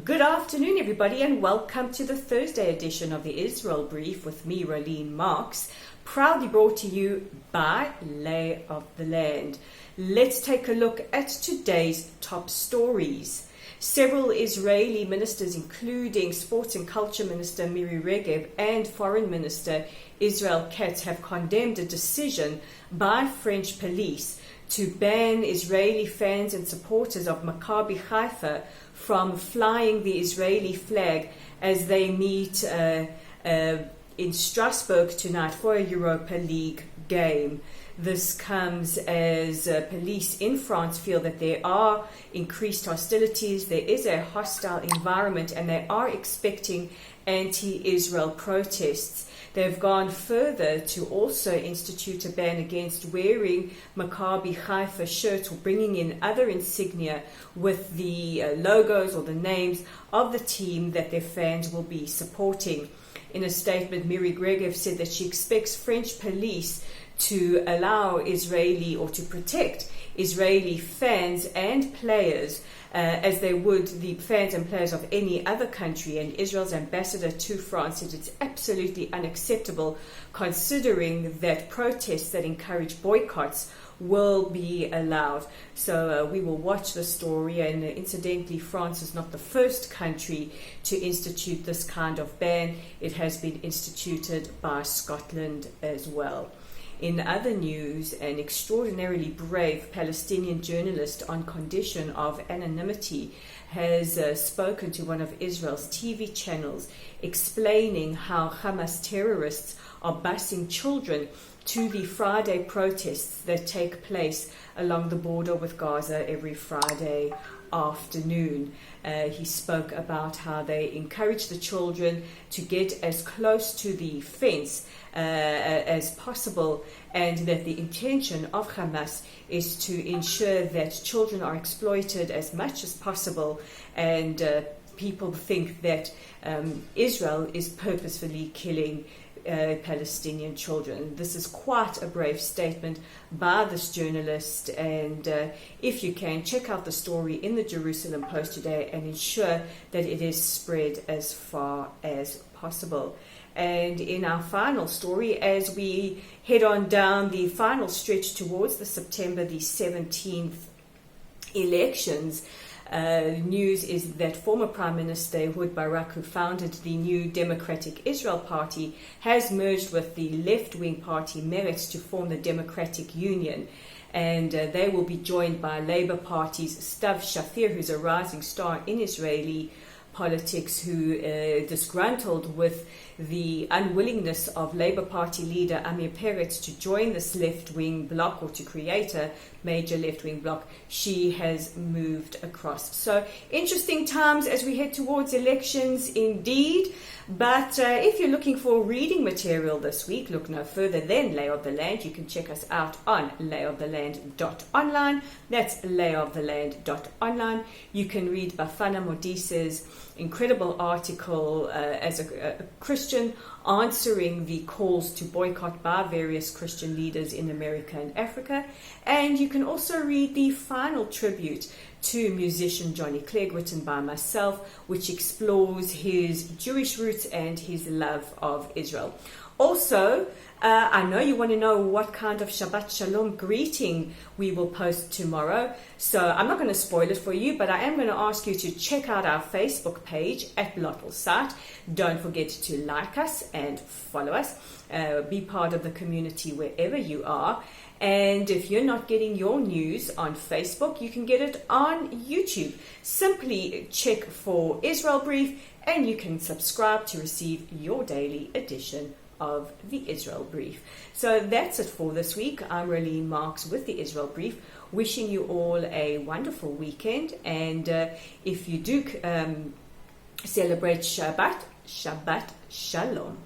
Good afternoon, everybody, and welcome to the Thursday edition of the Israel Brief with me, Rolene Marks, proudly brought to you by Lay of the Land. Let's take a look at today's top stories. Several Israeli ministers, including Sports and Culture Minister Miri Regev and Foreign Minister Israel Katz, have condemned a decision by French police to ban Israeli fans and supporters of Maccabi Haifa from flying the Israeli flag as they meet in Strasbourg tonight for a Europa League game. This comes as police in France feel that there are increased hostilities, there is a hostile environment, and they are expecting anti-Israel protests. They've gone further to also institute a ban against wearing Maccabi Haifa shirts or bringing in other insignia with the logos or the names of the team that their fans will be supporting. In a statement, Miri Regev said that she expects French police to allow Israeli or to protect Israeli fans and players as they would the fans and players of any other country. And Israel's ambassador to France said it's absolutely unacceptable considering that protests that encourage boycotts will be allowed. So we will watch the story, and incidentally, France is not the first country to institute this kind of ban. It has been instituted by Scotland as well. In other news, an extraordinarily brave Palestinian journalist on condition of anonymity has spoken to one of Israel's TV channels explaining how Hamas terrorists are busing children to the Friday protests that take place along the border with Gaza every Friday afternoon. He spoke about how they encourage the children to get as close to the fence as possible, and that the intention of Hamas is to ensure that children are exploited as much as possible, and people think that Israel is purposefully killing Palestinian children. This is quite a brave statement by this journalist, and if you can, check out the story in the Jerusalem Post today and ensure that it is spread as far as possible. And in our final story, as we head on down the final stretch towards the September the 17th elections, news is that former Prime Minister Ehud Barak, who founded the new Democratic Israel Party, has merged with the left-wing party Meretz to form the Democratic Union. And they will be joined by Labour Party's Stav Shafir, who's a rising star in Israeli politics, who disgruntled with the unwillingness of Labour Party leader Amir Peretz to join this left-wing bloc or to create a major left-wing bloc. She has moved across. So interesting times as we head towards elections indeed. But if you're looking for reading material this week, look no further than Lay of the Land. You can check us out on layoftheland.online. That's layoftheland.online. You can read Bafana Modise's incredible article as a Christian answering the calls to boycott by various Christian leaders in America and Africa. And you can also read the final tribute to musician Johnny Clegg, written by myself, which explores his Jewish roots and his love of Israel. Also, I know you want to know what kind of Shabbat Shalom greeting we will post tomorrow, so I'm not going to spoil it for you, but I am going to ask you to check out our Facebook page at Bloc. Don't forget to like us and follow us. Be part of the community wherever you are. And if you're not getting your news on Facebook, you can get it on YouTube. Simply check for Israel Brief, and you can subscribe to receive your daily edition of the Israel Brief. So that's it for this week. I'm Rolene Marks with the Israel Brief, wishing you all a wonderful weekend. And if you do celebrate Shabbat Shalom.